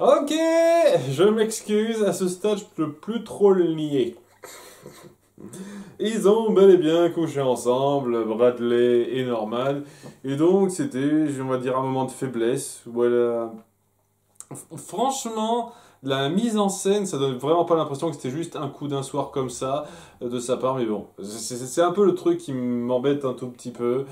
Ok, je m'excuse, à ce stade, je peux plus trop le nier. Ils ont bel et bien couché ensemble, Bradley et Norman, et donc c'était, on va dire, un moment de faiblesse. Voilà. Franchement, la mise en scène, ça donne vraiment pas l'impression que c'était juste un coup d'un soir comme ça de sa part, mais bon, c'est un peu le truc qui m'embête un tout petit peu.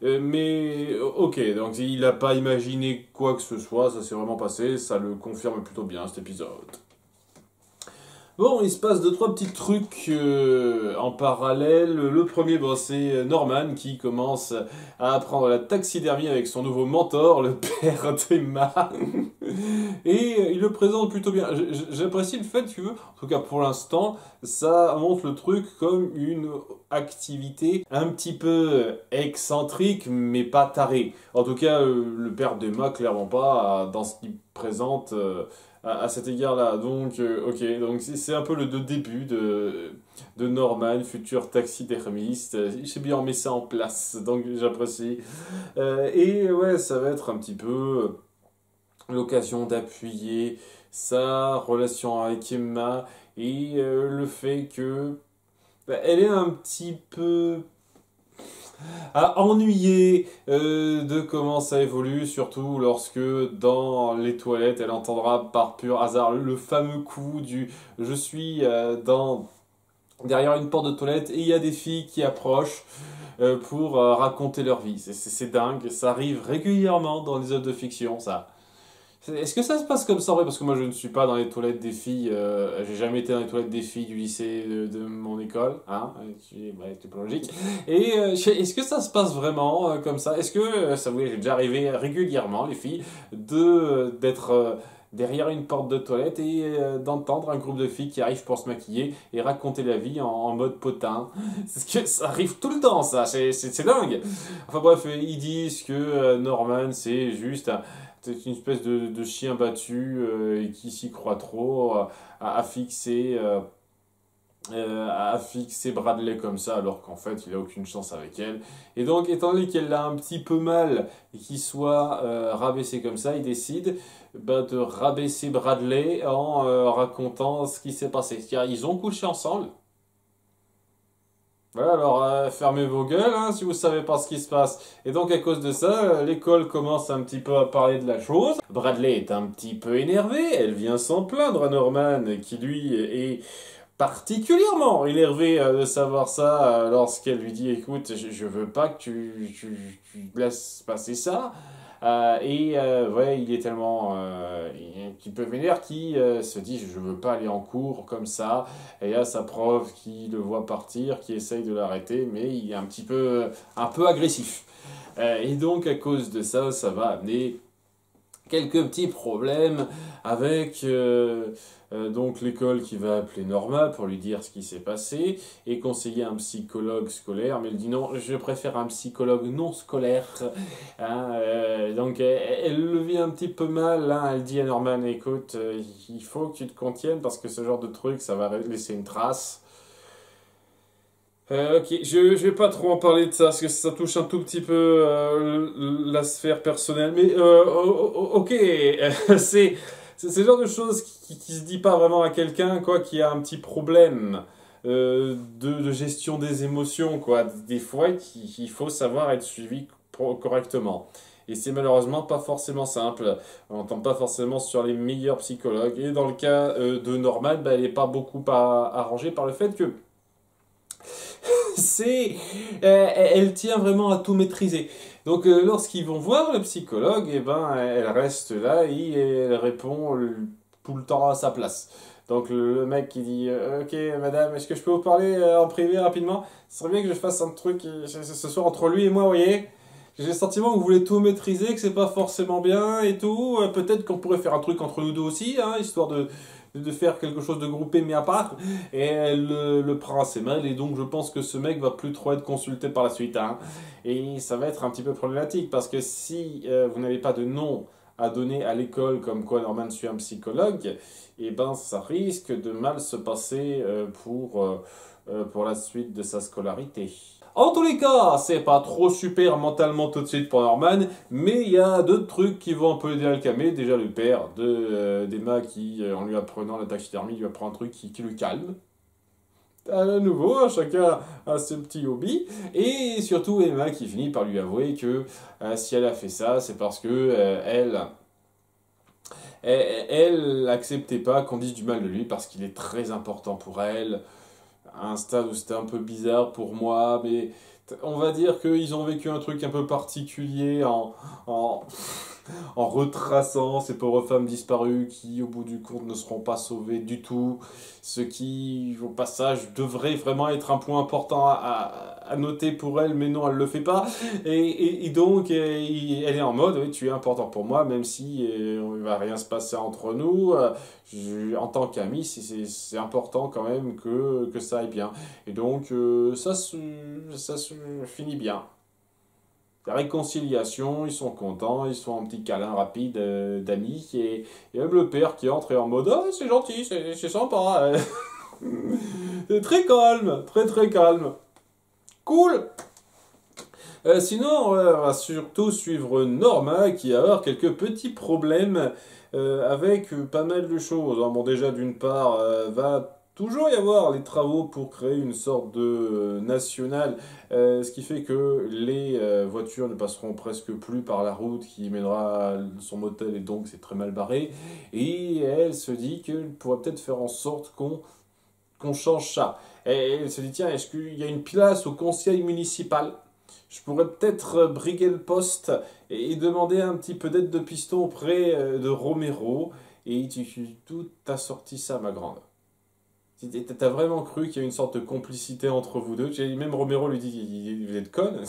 Mais ok, donc il n'a pas imaginé quoi que ce soit, ça s'est vraiment passé, ça le confirme plutôt bien cet épisode. Bon, il se passe deux, trois petits trucs en parallèle. Le premier, bon, c'est Norman qui commence à apprendre la taxidermie avec son nouveau mentor, le père d'Emma. Et il le présente plutôt bien. J'apprécie le fait que, en tout cas pour l'instant, ça montre le truc comme une activité un petit peu excentrique, mais pas tarée. En tout cas, le père d'Emma, clairement pas, dans ce qu'il présente. À cet égard-là. Donc, ok, donc c'est un peu le début de Norman, futur taxidermiste. Il sait bien remettre ça en place, donc j'apprécie. Et ouais, ça va être un petit peu l'occasion d'appuyer sa relation avec Emma et le fait que elle est un petit peu à ennuyer de comment ça évolue, surtout lorsque dans les toilettes, elle entendra par pur hasard le fameux coup du je suis derrière une porte de toilette et il y a des filles qui approchent pour raconter leur vie. C'est dingue, ça arrive régulièrement dans les œuvres de fiction, ça. Est-ce que ça se passe comme ça en vrai? Parce que moi je ne suis pas dans les toilettes des filles, j'ai jamais été dans les toilettes des filles du lycée de mon école, hein, ouais, c'est pas logique. Et est-ce que ça se passe vraiment comme ça? Est-ce que ça vous est déjà arrivé régulièrement, les filles, d'être derrière une porte de toilette et d'entendre un groupe de filles qui arrivent pour se maquiller et raconter la vie en mode potin? Parce que ça arrive tout le temps, ça, c'est dingue! Enfin bref, ils disent que Norman c'est juste c'est une espèce de chien battu qui s'y croit trop, à fixer, à fixer Bradley comme ça, alors qu'en fait, il a aucune chance avec elle. Et donc, étant donné qu'elle l'a un petit peu mal et qu'il soit rabaissé comme ça, il décide de rabaisser Bradley en racontant ce qui s'est passé. C'est-à-dire, ils ont couché ensemble. Voilà, alors fermez vos gueules hein, si vous savez pas ce qui se passe. Et donc à cause de ça, l'école commence un petit peu à parler de la chose. Bradley est un petit peu énervé, elle vient s'en plaindre à Norman, qui lui est particulièrement énervé de savoir ça lorsqu'elle lui dit écoute, je veux pas que tu laisses passer ça. Ouais, il est tellement un petit peu vénère qu'il se dit je veux pas aller en cours comme ça. Et il y a sa prof qui le voit partir, qui essaye de l'arrêter, mais il est un peu agressif. Et donc à cause de ça, ça va amener quelques petits problèmes avec donc l'école qui va appeler Norma pour lui dire ce qui s'est passé et conseiller un psychologue scolaire, mais elle dit non, je préfère un psychologue non scolaire. Hein, donc elle le vit un petit peu mal, hein, elle dit à Norman, écoute, il faut que tu te contiennes parce que ce genre de truc, ça va laisser une trace. Ok, je vais pas trop en parler de ça parce que ça touche un tout petit peu la sphère personnelle, mais ok, c'est le genre de choses qui se dit pas vraiment à quelqu'un quoi qui a un petit problème de gestion des émotions quoi. Des fois, il faut savoir être suivi correctement. Et c'est malheureusement pas forcément simple. On tombe pas forcément sur les meilleurs psychologues. Et dans le cas de Norman, bah, elle est pas beaucoup arrangée par le fait que c'est, elle tient vraiment à tout maîtriser. Donc lorsqu'ils vont voir le psychologue, eh ben, elle reste là et elle répond tout le temps à sa place. Donc le mec qui dit ok madame, est-ce que je peux vous parler en privé rapidement? Ce serait bien que je fasse un truc ce soir entre lui et moi, vous voyez? J'ai le sentiment que vous voulez tout maîtriser, que c'est pas forcément bien et tout. Peut-être qu'on pourrait faire un truc entre nous deux aussi, hein, histoire de faire quelque chose de groupé mais à part. Et elle le prend assez mal et donc je pense que ce mec va plus trop être consulté par la suite. Hein. Et ça va être un petit peu problématique parce que si vous n'avez pas de nom à donner à l'école comme quoi Norman suit un psychologue, et ben ça risque de mal se passer pour la suite de sa scolarité. En tous les cas, c'est pas trop super mentalement tout de suite pour Norman, mais il y a d'autres trucs qui vont un peu l'aider à le calmer. Déjà, le père d'Emma qui, en lui apprenant la taxidermie, lui apprend un truc qui le calme. À nouveau, hein, chacun a ses petits hobbies. Et surtout, Emma qui finit par lui avouer que si elle a fait ça, c'est parce que elle acceptait pas qu'on dise du mal de lui parce qu'il est très important pour elle. À un stade où c'était un peu bizarre pour moi, mais on va dire qu'ils ont vécu un truc un peu particulier en, en retraçant ces pauvres femmes disparues qui, au bout du compte, ne seront pas sauvées du tout. Ce qui, au passage, devrait vraiment être un point important à noter pour elle, mais non, elle le fait pas. Et donc, elle est en mode, oui, tu es important pour moi, même si il ne va rien se passer entre nous. En tant qu'ami, c'est important quand même que ça aille bien. Et donc, ça se finit bien. La réconciliation, ils sont contents, ils sont un petit câlin rapide d'amis, et même le père qui entre et en mode «Ah, c'est gentil, c'est sympa, c'est très calme, très très calme. Cool!» Sinon, on va surtout suivre Norma qui va avoir quelques petits problèmes avec pas mal de choses. Alors, bon, déjà, d'une part, va toujours y avoir les travaux pour créer une sorte de national, ce qui fait que les voitures ne passeront presque plus par la route qui mènera à son motel et donc c'est très mal barré. Et elle se dit qu'elle pourrait peut-être faire en sorte qu'on change ça. Et elle se dit, tiens, est-ce qu'il y a une place au conseil municipal? Je pourrais peut-être briguer le poste et demander un petit peu d'aide de piston auprès de Romero. Et tout t'as sorti ça, ma grande. T'as vraiment cru qu'il y a une sorte de complicité entre vous deux? Même Romero lui dit, vous êtes conne.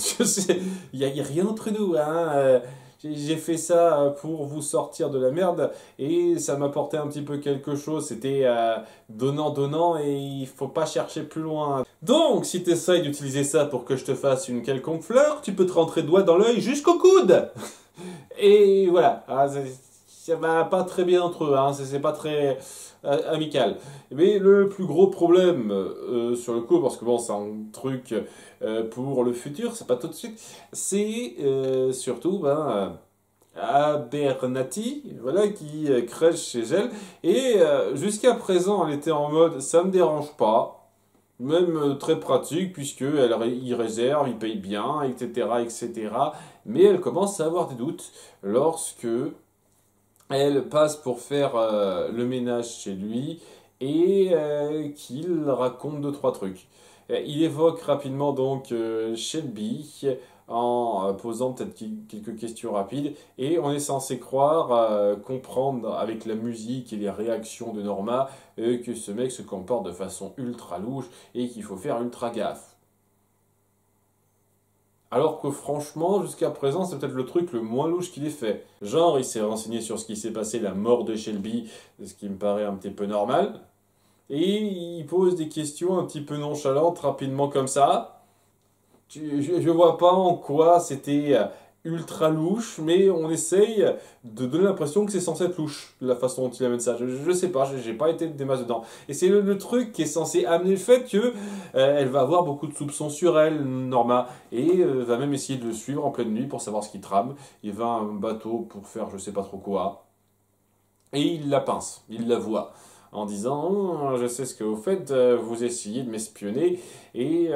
Il n'y a rien entre nous, hein. J'ai fait ça pour vous sortir de la merde et ça m'apportait un petit peu quelque chose. C'était donnant-donnant et il faut pas chercher plus loin. Donc, si tu essayes d'utiliser ça pour que je te fasse une quelconque fleur, tu peux te rentrer doigt dans l'œil jusqu'au coude. Et voilà. Ça va pas très bien entre eux, hein. C'est pas très amical. Mais le plus gros problème sur le coup, parce que bon, c'est un truc pour le futur, c'est pas tout de suite, c'est surtout Abernathy, voilà, qui crèche chez elle. Et jusqu'à présent, elle était en mode ça me dérange pas, même très pratique, puisque il réserve, il paye bien, etc., etc. Mais elle commence à avoir des doutes lorsque elle passe pour faire le ménage chez lui et qu'il raconte deux, trois trucs. Il évoque rapidement donc Shelby en posant peut-être quelques questions rapides et on est censé croire, comprendre avec la musique et les réactions de Norma que ce mec se comporte de façon ultra louche et qu'il faut faire ultra gaffe. Alors que franchement, jusqu'à présent, c'est peut-être le truc le moins louche qu'il ait fait. Genre, il s'est renseigné sur ce qui s'est passé, la mort de Shelby, ce qui me paraît un petit peu normal. Et il pose des questions un petit peu nonchalantes, rapidement comme ça. Je vois pas en quoi c'était ultra louche, mais on essaye de donner l'impression que c'est censé être louche, la façon dont il amène ça. Je sais pas, j'ai pas été des masses dedans. Et c'est le truc qui est censé amener le fait que elle va avoir beaucoup de soupçons sur elle, Norma, et va même essayer de le suivre en pleine nuit pour savoir ce qu'il trame. Il va à un bateau pour faire je sais pas trop quoi, et il la pince, il la voit en disant oh, je sais ce que vous faites, vous essayez de m'espionner, et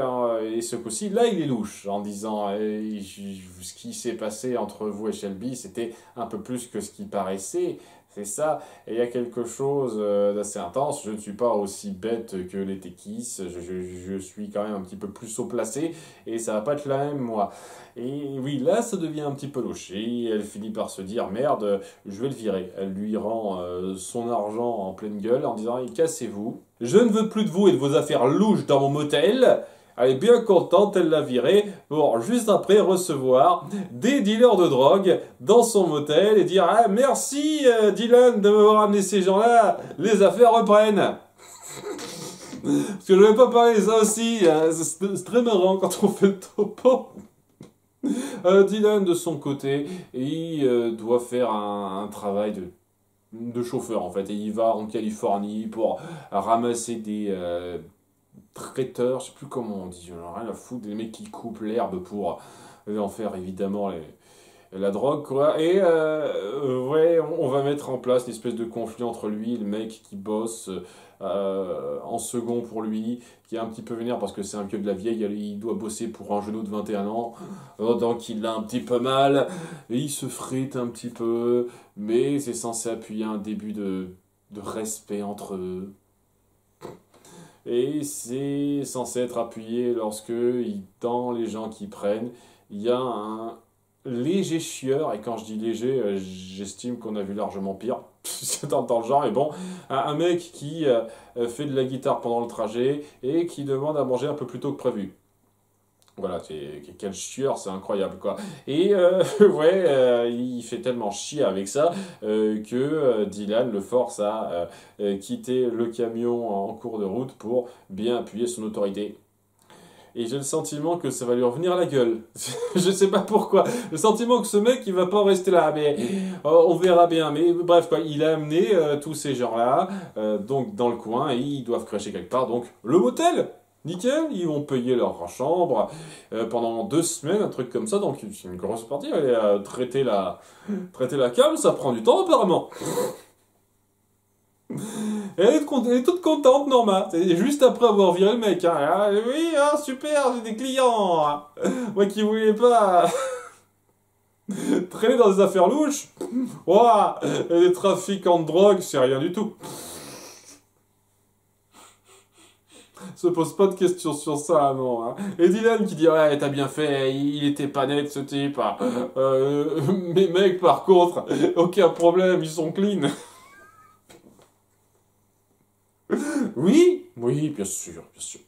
ce coup-ci, là, il est louche, en disant ce qui s'est passé entre vous et Shelby, c'était un peu plus que ce qui paraissait, c'est ça, et il y a quelque chose d'assez intense, je ne suis pas aussi bête que les Tekis, je suis quand même un petit peu plus haut placé, et ça va pas être la même, moi. Et oui, là, ça devient un petit peu louche, et elle finit par se dire merde, je vais le virer. Elle lui rend son argent en pleine gueule en disant cassez-vous. Je ne veux plus de vous et de vos affaires louches dans mon motel. Elle est bien contente, elle l'a viré pour juste après recevoir des dealers de drogue dans son motel et dire ah, merci Dylan de m'avoir amené ces gens-là, les affaires reprennent. Parce que je ne vais pas parler de ça aussi, c'est très marrant quand on fait le topo. Dylan, de son côté, il doit faire un travail de chauffeur en fait. Et il va en Californie pour ramasser traiteurs, je sais plus comment on dit, j'en ai rien à foutre, des mecs qui coupent l'herbe pour en faire évidemment la drogue, quoi. Et ouais, on va mettre en place une espèce de conflit entre lui et le mec qui bosse en second pour lui, qui est un petit peu vénère parce que c'est un vieux de la vieille, il doit bosser pour un genou de 21 ans, donc il l'a un petit peu mal, et il se frite un petit peu, mais c'est censé appuyer un début de respect entre eux. Et c'est censé être appuyé lorsque, dans les gens qui prennent, il y a un léger chieur, et quand je dis léger, j'estime qu'on a vu largement pire, dans le genre, et bon, un mec qui fait de la guitare pendant le trajet, et qui demande à manger un peu plus tôt que prévu. Voilà, quel chieur, c'est incroyable, quoi. Et ouais, il fait tellement chier avec ça que Dylan le force à quitter le camion en cours de route pour bien appuyer son autorité. Et j'ai le sentiment que ça va lui revenir à la gueule. Je sais pas pourquoi. Le sentiment que ce mec, il va pas rester là. Mais on verra bien. Mais bref, quoi, il a amené tous ces gens-là donc dans le coin et ils doivent crècher quelque part. Donc le motel, nickel, ils vont payer leur chambre pendant 2 semaines, un truc comme ça. Donc c'est une grosse partie. Aller traiter la cam, ça prend du temps apparemment. Elle est toute contente, Norma. C'est juste après avoir viré le mec. Hein. Ah, oui, ah, super, j'ai des clients. Moi qui voulais pas traîner dans des affaires louches. Ouah, des trafiquants de drogue, c'est rien du tout. Se pose pas de questions sur ça, non. Hein. Et Dylan qui dit, ouais, t'as bien fait, il était pas net ce type. Hein. Mais mec, par contre, aucun problème, ils sont clean. Oui, oui, bien sûr, bien sûr.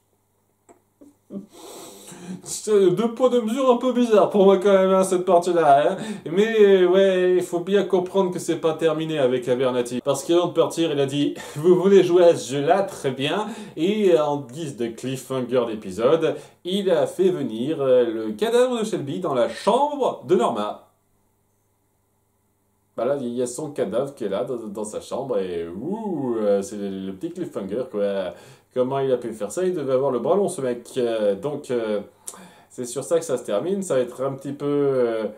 C'est 2 poids, 2 mesures un peu bizarre pour moi quand même, hein, cette partie-là. Hein. Mais ouais, il faut bien comprendre que c'est pas terminé avec Abernathy. Parce qu'avant de partir, il a dit « Vous voulez jouer à ce jeu-là? Très bien. » Et en guise de cliffhanger d'épisode, il a fait venir le cadavre de Shelby dans la chambre de Norma. Bah là, il y a son cadavre qui est là, dans sa chambre, et ouh, c'est le petit cliffhanger, quoi. Comment il a pu faire ça? Il devait avoir le bras long, ce mec. Donc, c'est sur ça que ça se termine. Ça va être un petit peu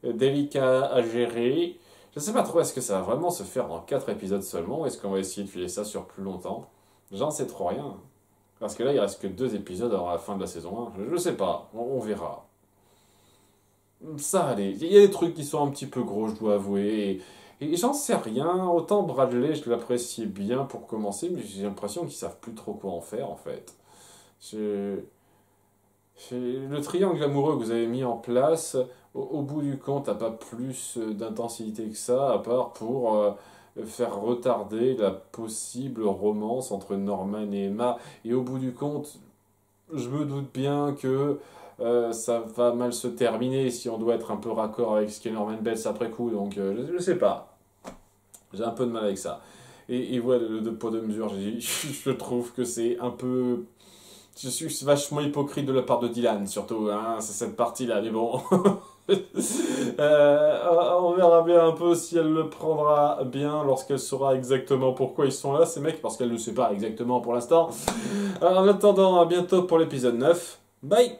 délicat à gérer. Je sais pas trop, est-ce que ça va vraiment se faire dans 4 épisodes seulement, ou est-ce qu'on va essayer de filer ça sur plus longtemps? J'en sais trop rien. Parce que là, il reste que 2 épisodes avant la fin de la saison 1. Je sais pas, on verra. Ça allait. Il y a des trucs qui sont un petit peu gros, je dois avouer. Et j'en sais rien. Autant Bradley, je l'appréciais bien pour commencer, mais j'ai l'impression qu'ils savent plus trop quoi en faire, en fait. Je- Le triangle amoureux que vous avez mis en place, au bout du compte, n'a pas plus d'intensité que ça, à part pour faire retarder la possible romance entre Norman et Emma. Et au bout du compte, je me doute bien que ça va mal se terminer si on doit être un peu raccord avec ce qu'est Norman Bates après coup. Donc, je sais pas. J'ai un peu de mal avec ça. Et voilà, le 2 poids 2 mesures, je trouve que c'est un peu... Je suis vachement hypocrite de la part de Dylan, surtout. Hein, c'est cette partie-là, mais bon... on verra bien un peu si elle le prendra bien lorsqu'elle saura exactement pourquoi ils sont là, ces mecs, parce qu'elle ne le sait pas exactement pour l'instant. En attendant, à bientôt pour l'épisode 9. Bye!